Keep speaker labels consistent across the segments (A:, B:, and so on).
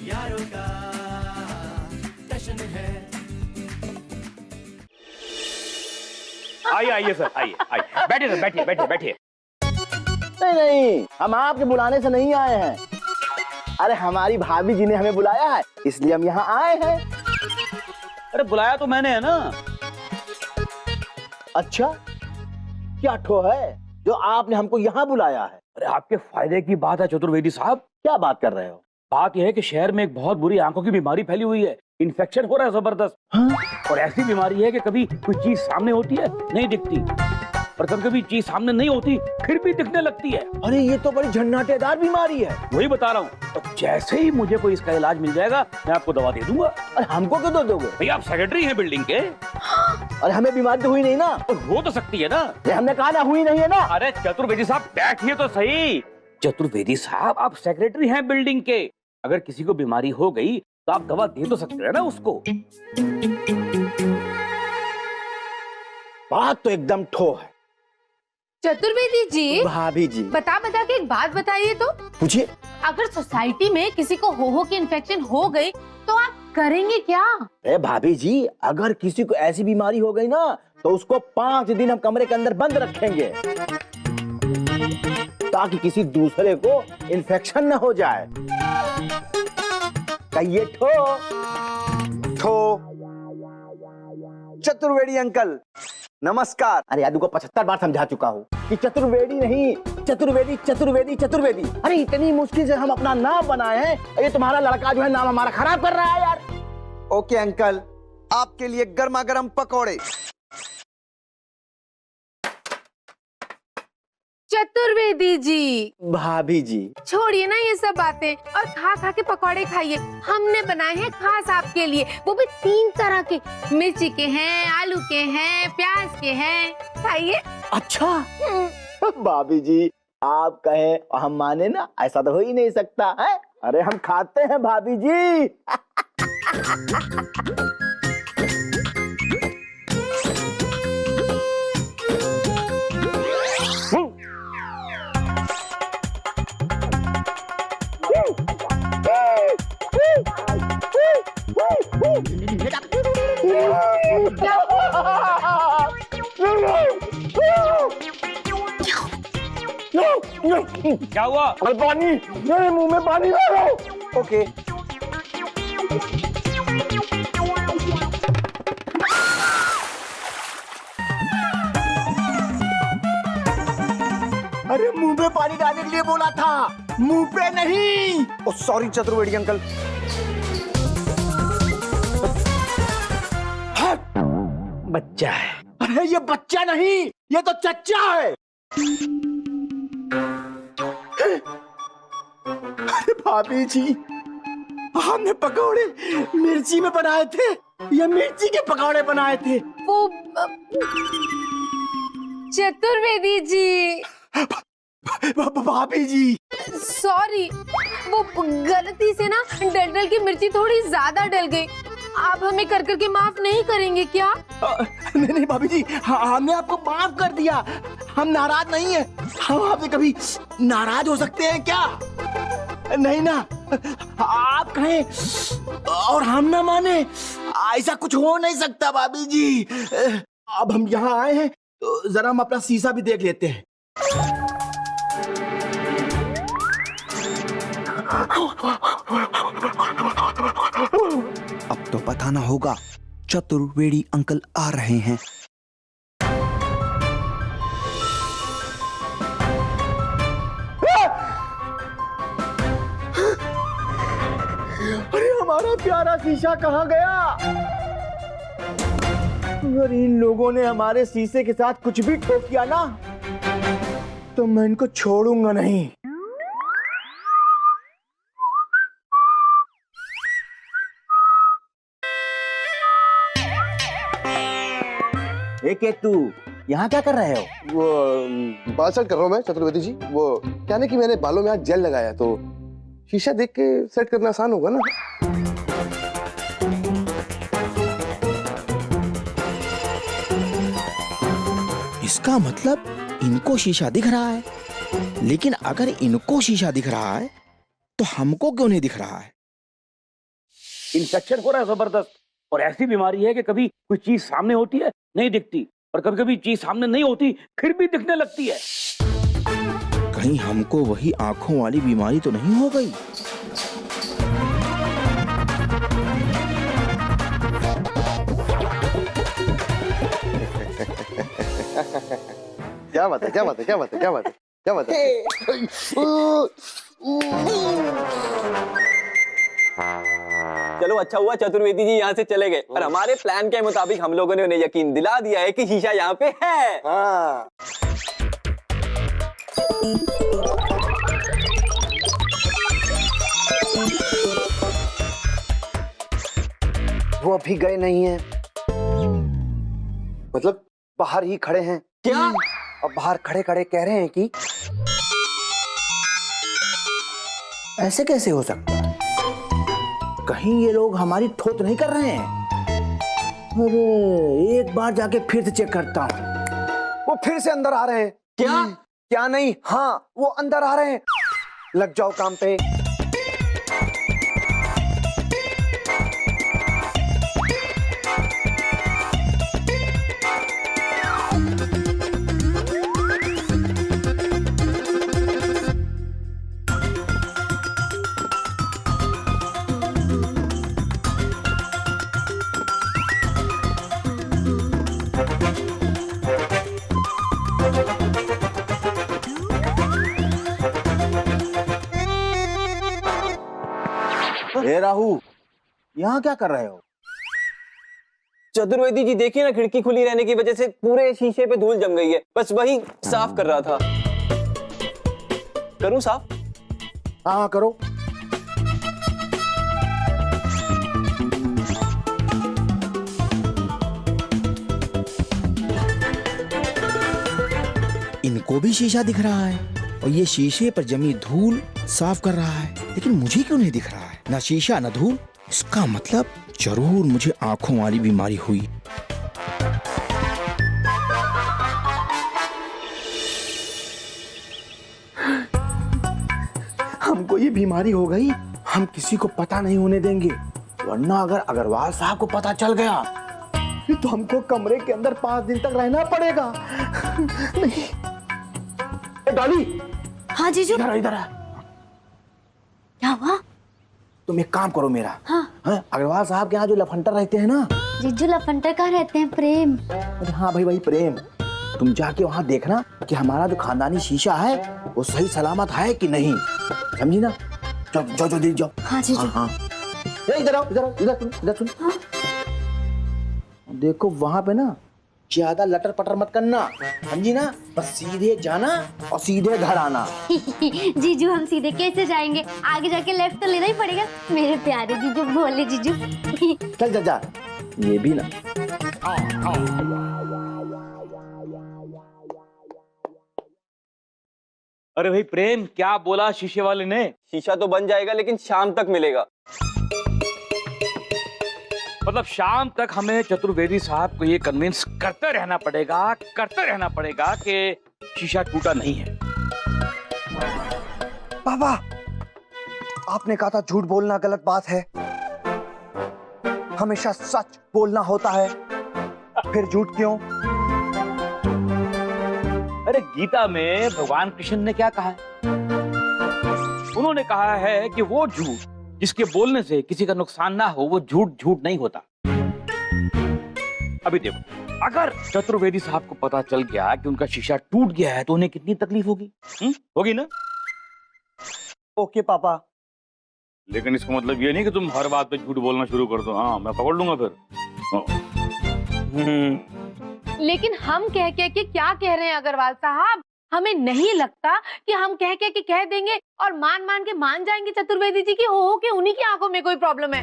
A: यारों का जश्न है।
B: आइए आइए सर, आइए आइए, बैठिए सर, बैठिए बैठिए बैठिए।
C: नहीं, हम आपके बुलाने से नहीं आए हैं। अरे हमारी भाभी जी ने हमें बुलाया है, इसलिए हम यहाँ आए हैं।
B: अरे बुलाया तो मैंने है ना।
C: अच्छा, क्या ठो है जो आपने हमको यहाँ बुलाया है?
B: अरे आपके फायदे की बात है चतुर्वेदी साहब।
C: क्या बात कर रहे हो?
B: बात यह है कि शहर में एक बहुत बुरी आंखों की बीमारी फैली हुई है, इन्फेक्शन हो रहा है जबरदस्त।
C: हाँ?
B: और ऐसी बीमारी है कि कभी कोई चीज सामने होती है नहीं दिखती, और कभी कभी चीज सामने नहीं होती फिर भी दिखने लगती है।
C: अरे ये तो बड़ी झन्नाटेदार बीमारी है।
B: वही बता रहा हूँ, तो जैसे ही मुझे कोई इसका इलाज मिल जाएगा मैं आपको दवा दे दूंगा।
C: अरे हमको क्यों दो दोगे?
B: भैया आप सेक्रेटरी हैं बिल्डिंग के।
C: अरे हमें बीमारी तो हुई नहीं ना।
B: और हो तो सकती है ना।
C: अरे हमने कहा ना हुई नहीं है ना।
B: अरे चतुर्वेदी साहब बैठिए तो सही। चतुर्वेदी साहब आप सेक्रेटरी हैं बिल्डिंग के, अगर किसी को बीमारी हो गई तो आप दवा दे तो सकते हैं ना उसको।
C: बात तो एकदम ठो है।
D: चतुर्वेदी जी,
C: भाभी जी
D: बता के एक बात बताइए तो।
C: पूछिए।
D: अगर सोसाइटी में किसी को हो की इन्फेक्शन हो गई तो आप करेंगे क्या?
C: अरे भाभी जी, अगर किसी को ऐसी बीमारी हो गई ना तो उसको 5 दिन हम कमरे के अंदर बंद रखेंगे ताकि किसी दूसरे को इन्फेक्शन न हो जाए। कहिए ठो।
E: ठो। चतुर्वेदी अंकल नमस्कार।
C: अरे यादू को 75 बार समझा चुका हूँ कि चतुर्वेदी नहीं, चतुर्वेदी चतुर्वेदी चतुर्वेदी। अरे इतनी मुश्किल से हम अपना नाम बनाए हैं, ये तुम्हारा लड़का जो है नाम हमारा खराब कर रहा है यार।
E: ओके अंकल, आपके लिए गर्मा गर्म पकौड़े।
D: चतुर्वेदी जी,
C: भाभी जी
D: छोड़िए ना ये सब बातें और खा के पकौड़े खाइए। हमने बनाए हैं खास आपके लिए, वो भी 3 तरह के, मिर्ची के हैं, आलू के हैं, प्याज के हैं। खाइए।
C: अच्छा भाभी जी, आप कहें और हम माने ना, ऐसा तो हो ही नहीं सकता है। अरे हम खाते हैं भाभी जी।
B: क्या हुआ?
C: पानी, मेरे मुंह में पानी आ रहा है।
E: ओके।
C: अरे मुंह में पानी डालने के लिए बोला था, मुंह पे नहीं।
E: ओ सॉरी चतुर्वेदी अंकल।
B: बच्चा है।
C: अरे ये बच्चा नहीं, ये तो चच्चा है। अरे भाभी जी, हमने पकौड़े मिर्ची में बनाए थे, ये मिर्ची के पकौड़े बनाए थे।
D: वो चतुर्वेदी जी,
C: भाभी जी
D: सॉरी, वो गलती से ना डल की मिर्ची थोड़ी ज्यादा डल गई। आप हमें कर करके माफ नहीं करेंगे क्या?
C: नहीं भाभी जी, हमने आपको माफ कर दिया, हम नाराज नहीं हैं। हम आपसे कभी नाराज हो सकते हैं क्या? नहीं ना, आप कहें और हम ना माने, ऐसा कुछ हो नहीं सकता भाभी जी। अब हम यहाँ आए हैं तो जरा हम अपना शीशा भी देख लेते हैं।
F: अब तो बताना होगा, चतुर्वेदी अंकल आ रहे हैं।
C: अरे हमारा प्यारा शीशा कहाँ गया? अगर इन लोगों ने हमारे शीशे के साथ कुछ भी ठोक किया ना तो मैं इनको छोड़ूंगा नहीं। केतु, यहाँ क्या कर रहे हो?
G: वो बाल सेट कर रहा हूँ मैं चतुर्वेदी जी। वो क्या ना कि मैंने बालों में आज जेल लगाया, तो शीशा देख के सेट करना आसान होगा ना।
F: इसका मतलब इनको शीशा दिख रहा है, लेकिन अगर इनको शीशा दिख रहा है तो हमको क्यों नहीं दिख रहा है?
B: इन्फेक्शन हो रहा है जबरदस्त। और ऐसी बीमारी है कि कभी कोई चीज सामने होती है नहीं दिखती, और कभी कभी चीज सामने नहीं होती फिर भी दिखने लगती है।
F: कहीं हमको वही आंखों वाली बीमारी तो नहीं हो गई?
G: क्या बात है, क्या बात है, क्या बात है, क्या बात है, क्या बात है।
H: चलो अच्छा हुआ चतुर्वेदी जी यहाँ से चले गए, और हमारे प्लान के मुताबिक हम लोगों ने उन्हें यकीन दिला दिया है कि शीशा यहाँ पे है।
E: हाँ। वो अभी गए नहीं हैं, मतलब बाहर ही खड़े हैं।
H: क्या?
E: और बाहर खड़े खड़े कह रहे हैं कि
F: ऐसे कैसे हो सकता है? कहीं ये लोग हमारी ठोत नहीं कर रहे हैं? अरे एक बार जाके फिर से चेक करता हूँ।
E: वो फिर से अंदर आ रहे हैं।
H: क्या?
E: क्या नहीं, हाँ वो अंदर आ रहे हैं। लग जाओ काम पे।
F: ए राहु, यहाँ क्या कर रहे हो?
H: चतुर्वेदी जी देखिए ना, खिड़की खुली रहने की वजह से पूरे शीशे पे धूल जम गई है, बस वही साफ कर रहा था। करूं साफ?
F: हाँ करो। इनको भी शीशा दिख रहा है और ये शीशे पर जमी धूल साफ कर रहा है, लेकिन मुझे क्यों नहीं दिख रहा है? ना शीशा ना धूल। इसका मतलब जरूर मुझे आंखों वाली बीमारी हुई। हमको ये बीमारी हो गई, हम किसी को पता नहीं होने देंगे, वरना अगर अग्रवाल साहब को पता चल गया तो हमको कमरे के अंदर 5 दिन तक रहना पड़ेगा। नहीं। डॉली।
D: हाँ जीजू।
F: इधर इधर।
D: क्या हुआ?
F: तुम एक काम करो मेरा।
D: हाँ।
F: अग्रवाल साहब के यहाँ जो लफंटर रहते हैं ना।
D: जीजू लफंटर कहाँ रहते हैं? प्रेम।
F: अरे हाँ भाई, वही प्रेम। तुम जाके वहाँ देखना कि हमारा जो खानदानी शीशा है वो सही सलामत है कि नहीं, समझी ना? जाओ जाओ जाओ।
D: हाँ जीजू।
F: हाँ। इधर आओ, इधर सुन। हाँ। देखो वहाँ पे ना ज्यादा लटर पटर मत करना, समझी ना? बस सीधे जाना और सीधे घर आना।
I: जीजू हम सीधे कैसे जाएंगे? आगे जाके लेफ्ट तो लेना ही पड़ेगा। मेरे प्यारे जीजू, बोले जीजू।
F: चल जा। ये भी ना।
B: अरे भाई प्रेम, क्या बोला शीशे वाले ने?
H: शीशा तो बन जाएगा लेकिन शाम तक मिलेगा।
B: मतलब शाम तक हमें चतुर्वेदी साहब को ये कन्विंस करते रहना पड़ेगा कि शीशा टूटा नहीं है।
E: पापा, आपने कहा था झूठ बोलना गलत बात है, हमेशा सच बोलना होता है, फिर झूठ क्यों?
B: अरे गीता में भगवान कृष्ण ने क्या कहा है? उन्होंने कहा है कि वो झूठ जिसके बोलने से किसी का नुकसान ना हो, वो झूठ नहीं होता। अभी देखो, अगर चतुर्वेदी साहब को पता चल गया कि उनका शीशा टूट गया है तो उन्हें कितनी तकलीफ होगी? होगी ना?
E: ओके पापा।
B: लेकिन इसका मतलब ये नहीं कि तुम हर बात पे झूठ बोलना शुरू कर दो। हाँ, मैं पकड़ लूंगा फिर।
D: लेकिन हम कह के क्या कह रहे हैं अग्रवाल साहब? हमें नहीं लगता कि हम कह के कह देंगे और मान के मान जाएंगे चतुर्वेदी जी की हो कि उन्हीं की आंखों में कोई प्रॉब्लम है।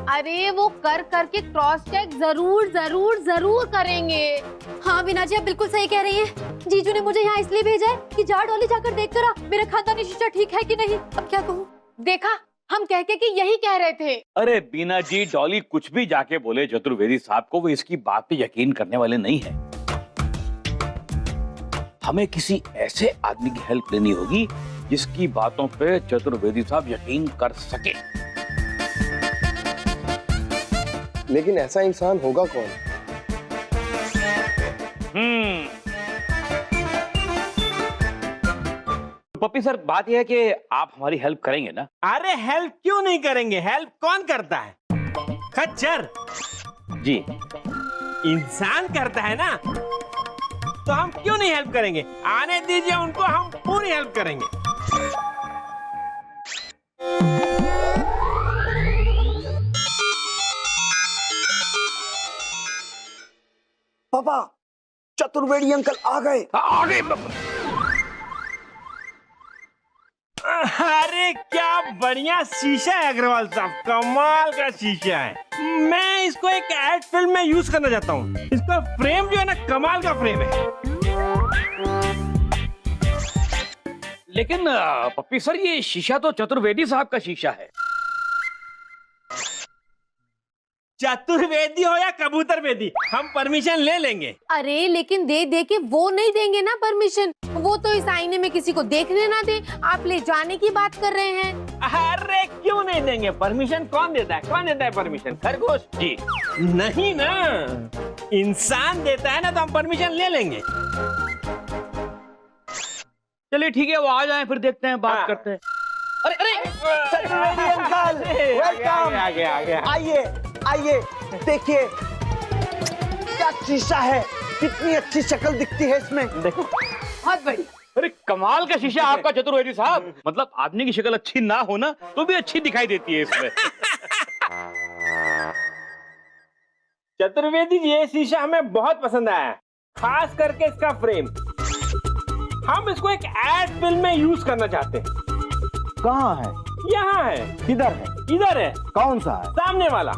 D: अरे वो कर करके क्रॉस चेक जरूर करेंगे।
I: हाँ वीना जी, आप बिल्कुल सही कह रही हैं। जीजू ने मुझे यहाँ इसलिए भेजा है कि जा डॉली जाकर देख कर आ, मेरा खानदानी शीशा ठीक है कि नहीं। अब क्या कहूँ?
D: देखा, हम कह के कि यही कह रहे थे।
B: अरे बीना जी, डॉली कुछ भी जाके बोले चतुर्वेदी साहब को, वो इसकी बात पे यकीन करने वाले नहीं है। हमें किसी ऐसे आदमी की हेल्प लेनी होगी जिसकी बातों पे चतुर्वेदी साहब यकीन कर सके।
G: लेकिन ऐसा इंसान होगा कौन?
B: पप्पी सर, बात यह है कि आप हमारी हेल्प करेंगे ना?
J: अरे हेल्प क्यों नहीं करेंगे, हेल्प कौन करता है? खच्चर
B: जी।
J: इंसान करता है ना, तो हम क्यों नहीं हेल्प करेंगे? आने दीजिए उनको, हम पूरी हेल्प करेंगे।
E: पापा, चतुर्वेदी अंकल आ गए।
B: आ गए।
J: अरे क्या बढ़िया शीशा है अग्रवाल साहब, कमाल का शीशा है। मैं इसको एक एड फिल्म में यूज करना चाहता हूँ। इसका फ्रेम जो है ना, कमाल का फ्रेम है।
B: लेकिन पप्पी सर, ये शीशा तो चतुर्वेदी साहब का शीशा है।
J: चतुर्वेदी हो या कबूतर वेदी, हम परमिशन ले लेंगे।
D: अरे लेकिन दे दे के वो नहीं देंगे ना परमिशन। वो तो इस आईने में किसी को देखने ना दे। आप ले जाने की बात कर रहे हैं।
J: अरे क्यों नहीं देंगे परमिशन? कौन देता है, कौन देता है परमिशन? खरगोश
B: जी
J: नहीं ना, इंसान देता है ना, तो हम परमिशन ले लेंगे।
B: चलिए ठीक है, वो आ जाएं, फिर देखते हैं, बात
J: हाँ।
B: करते हैं। अरे अरे
E: चतुर्वेदी अंकल, वेलकम। आइए आइए, देखिए क्या शीशा है, कितनी अच्छी शक्ल दिखती है इसमें। देखो,
D: बहुत बड़ी।
B: अरे कमाल का शीशा आपका चतुर्वेदी साहब। मतलब आदमी की शक्ल अच्छी ना हो ना, तो भी अच्छी दिखाई देती है इसमें।
J: चतुर्वेदी जी, ये शीशा हमें बहुत पसंद आया, खास करके इसका फ्रेम। हम इसको एक एड फिल्म में यूज करना चाहते हैं।
F: कहाँ है?
J: यहाँ है।
F: किधर है?
J: इधर है,
F: कौन सा है?
J: सामने वाला।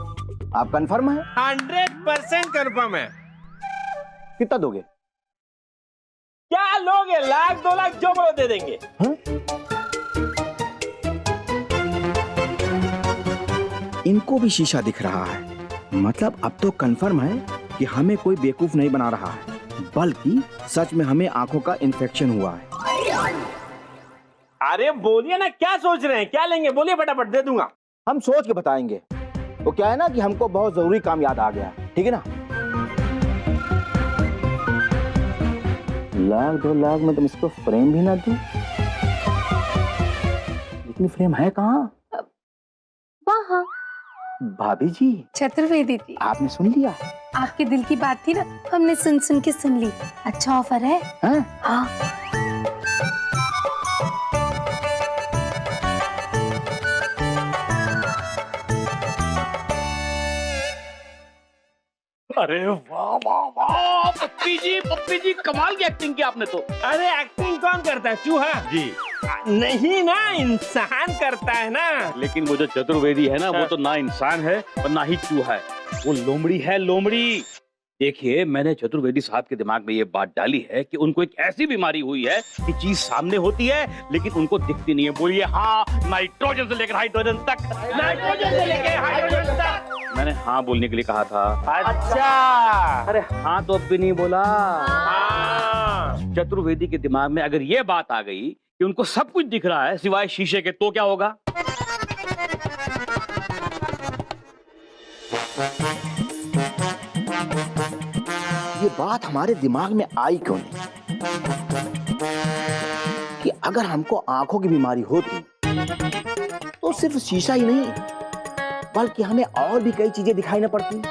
F: आप कंफर्म है?
J: 100% कंफर्म है।
F: कितना दोगे?
J: क्या लोगे? 1,00,000 2 लाख जो बोलो दे देंगे।
F: इनको भी शीशा दिख रहा है, मतलब अब तो कंफर्म है कि हमें कोई बेवकूफ नहीं बना रहा है, बल्कि सच में हमें आंखों का इन्फेक्शन हुआ है।
J: अरे बोलिए ना, क्या सोच रहे हैं, क्या लेंगे? बोलिए फटाफट, दे दूंगा।
F: हम सोच के बताएंगे। वो क्या है ना कि हमको बहुत जरूरी काम याद आ गया, ठीक है ना? 1,00,000 2 लाख में तुम इसको फ्रेम भी ना दो। इतनी फ्रेम है कहाँ?
D: वहाँ।
F: भाभी जी,
D: चतुर्वेदी जी,
F: आपने सुन लिया?
D: आपके दिल की बात थी ना, हमने सुन सुन के सुन ली। अच्छा ऑफर है। हाँ।
B: अरे वाह वाह वाह, पप्पी जी कमाल की एक्टिंग की आपने तो।
J: अरे एक्टिंग कौन करता है? चूहा जी नहीं ना, इंसान करता है ना।
B: लेकिन वो जो चतुर्वेदी है ना, वो तो ना इंसान है और ना ही चूहा है, वो लोमड़ी है, लोमड़ी। देखिए, मैंने चतुर्वेदी साहब के दिमाग में ये बात डाली है कि उनको एक ऐसी बीमारी हुई है कि चीज सामने होती है लेकिन उनको दिखती नहीं है। बोलिए हाँ, नाइट्रोजन से लेकर हाइड्रोजन तक।
J: नाइट्रोजन से लेकर हाइड्रोजन तक।
B: मैंने हाँ बोलने के लिए कहा था।
J: अच्छा,
B: अरे हाँ तो अब भी नहीं बोला।
J: हाँ।
B: चतुर्वेदी के दिमाग में अगर ये बात आ गई कि उनको सब कुछ दिख रहा है सिवाय शीशे के, तो क्या होगा?
F: ये बात हमारे दिमाग में आई क्यों नहीं कि अगर हमको आंखों की बीमारी होती तो सिर्फ शीशा ही नहीं, बल्कि हमें और भी कई चीजें दिखाई न पड़ती।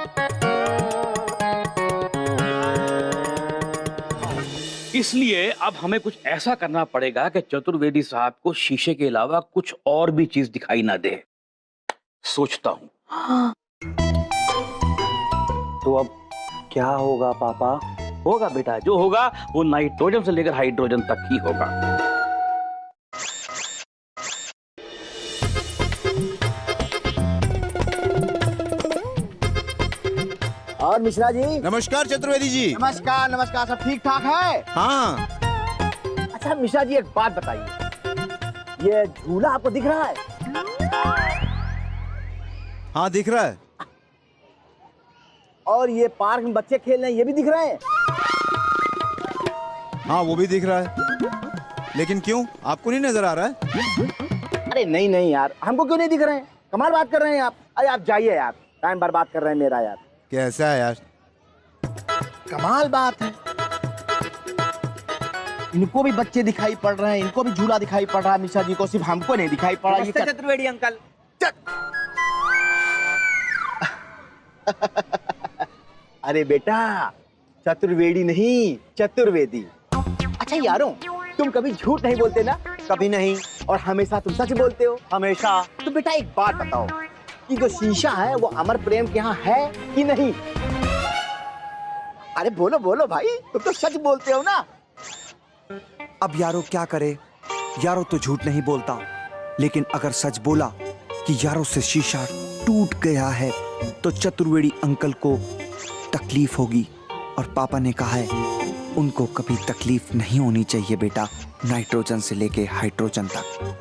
B: इसलिए अब हमें कुछ ऐसा करना पड़ेगा कि चतुर्वेदी साहब को शीशे के अलावा कुछ और भी चीज दिखाई ना दे। सोचता हूँ।
D: हाँ।
E: तो अब क्या होगा पापा?
B: होगा बेटा, जो होगा वो नाइट्रोजन से लेकर हाइड्रोजन तक ही होगा।
F: और मिश्रा जी?
C: नमस्कार चतुर्वेदी जी।
F: नमस्कार नमस्कार, सब ठीक ठाक है?
C: हाँ,
F: अच्छा मिश्रा जी, एक बात बताइए, ये झूला आपको दिख रहा है?
C: हाँ दिख रहा है।
F: और ये पार्क में बच्चे खेल रहे हैं, ये भी दिख रहे हैं?
C: हाँ वो भी दिख रहा है, लेकिन क्यों, आपको नहीं नजर आ रहा है?
F: अरे नहीं नहीं यार, हमको क्यों नहीं दिख रहे हैं? कमाल बात कर रहे हैं आप। अरे आप जाइए यार,
C: टाइम बर्बाद कर रहे हैं मेरा यार।
F: कैसा है यार?
C: कमाल बात है, इनको भी बच्चे दिखाई पड़ रहे हैं, इनको भी झूला दिखाई पड़ रहा है, मिश्रा जी को सिर्फ हमको नहीं दिखाई पड़ा। ये क्या-
E: चतुर्वेदी अंकल।
C: अरे बेटा, चतुर्वेदी नहीं, चतुर्वेदी। अच्छा यारों, तुम कभी झूठ नहीं बोलते ना?
E: कभी नहीं।
C: और हमेशा तुम सच बोलते हो?
E: हमेशा।
C: तो बेटा एक बात बताओ कि जो शीशा है वो अमर प्रेम के यहाँ है कि नहीं? अरे बोलो बोलो भाई, तुम तो सच बोलते हो ना?
K: अब यारो क्या करे, यारो तो झूठ नहीं बोलता, लेकिन अगर सच बोला कि यारो से शीशा टूट गया है तो चतुर्वेदी अंकल को तकलीफ होगी। और पापा ने कहा है उनको कभी तकलीफ नहीं होनी चाहिए बेटा, नाइट्रोजन से लेके हाइड्रोजन तक।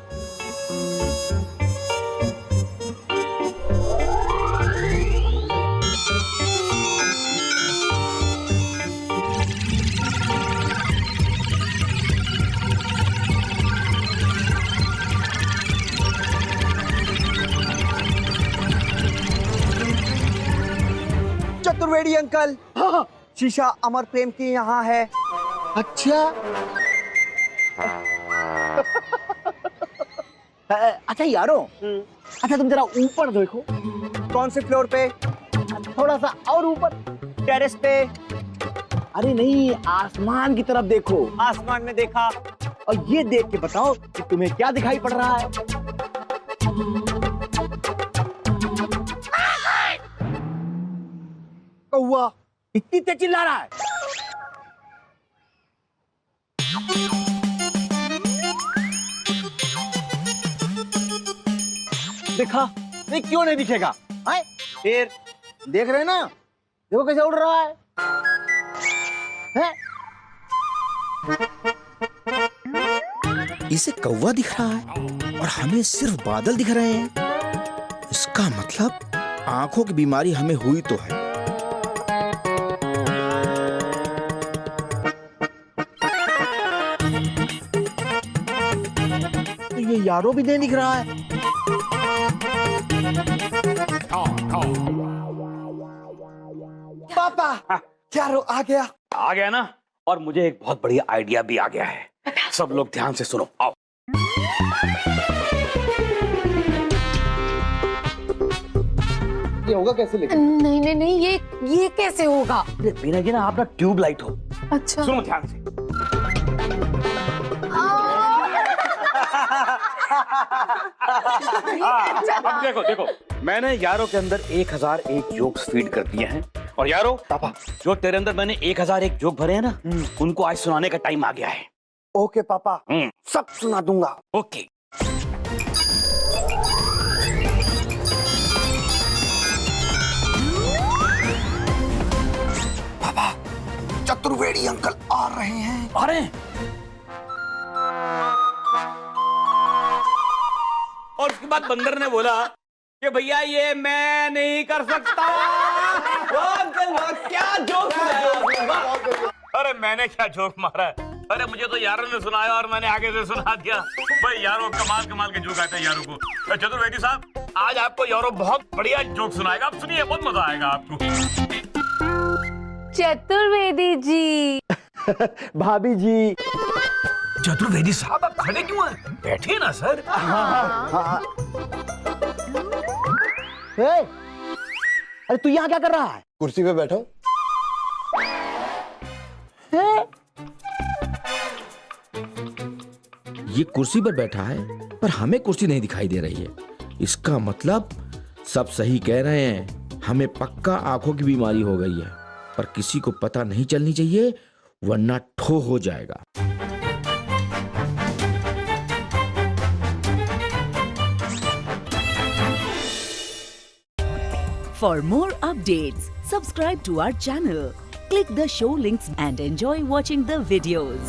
E: चतुर्वेदी अंकल,
C: हाँ,
E: शीशा अमर प्रेम के यहाँ है।
C: अच्छा। अच्छा यारों, अच्छा तुम जरा ऊपर देखो।
E: कौन से फ्लोर पे?
C: थोड़ा सा और ऊपर,
E: टेरेस पे।
C: अरे नहीं, आसमान की तरफ देखो।
E: आसमान में देखा।
C: और ये देख के बताओ कि तुम्हें क्या दिखाई पड़ रहा है? कौवा इतनी तेज चिल्ला रहा है। देखा नहीं, क्यों नहीं दिखेगा? आए फिर देख रहे हैं ना, देखो कैसे उड़ रहा है, हैं?
K: इसे कौवा दिख रहा है और हमें सिर्फ बादल दिख रहे हैं। इसका मतलब आंखों की बीमारी हमें हुई तो है।
C: तो ये यारों भी नहीं दिख रहा है।
E: पापा, यारो आ गया।
B: आ गया ना, और मुझे एक बहुत बढ़िया आइडिया भी आ गया है। सब लोग ध्यान से सुनो, आओ।
G: ये होगा कैसे लेकिन?
D: नहीं नहीं नहीं, ये कैसे होगा?
B: अरे मीना जी ना, आप ना ट्यूब लाइट हो।
D: अच्छा।
B: सुनो ध्यान से। अब देखो देखो, मैंने यारों के अंदर 1001 जोक्स फीड कर दिए हैं। और यारों पापा, जो तेरे अंदर मैंने 1001 जोक भरे हैं ना, उनको आज सुनाने का टाइम आ गया है।
E: ओके पापा, सब सुना दूंगा।
B: ओके।
K: पापा, चतुर्वेदी अंकल आ रहे हैं।
B: अरे और उसके बाद बंदर ने बोला कि भैया ये मैं नहीं कर सकता।
H: अंकल क्या जोक सुनाया आपने?
B: अरे मैंने क्या जोक मारा है? अरे मुझे तो यारों ने सुनाया और मैंने आगे से सुना दिया। भाई यारों कमाल कमाल के जोक आते हैं यारों को। चतुर्वेदी साहब, आज आपको यारों बहुत बढ़िया जोक सुनाएगा, आप सुनिए, बहुत मजा आएगा आपको।
D: चतुर्वेदी जी।
C: भाभी जी।
B: चतुर्वेदी साहब, आप खड़े क्यों हैं? बैठिए ना सर।
C: हाँ। अरे तू यहाँ क्या कर रहा है?
G: कुर्सी पे बैठा हूँ।
L: ये कुर्सी पर बैठा है पर हमें कुर्सी नहीं दिखाई दे रही है। इसका मतलब सब सही कह रहे हैं, हमें पक्का आंखों की बीमारी हो गई है, पर किसी को पता नहीं चलनी चाहिए वरना ठो हो जाएगा।
M: For more updates, subscribe to our channel, click the show links and enjoy watching the videos.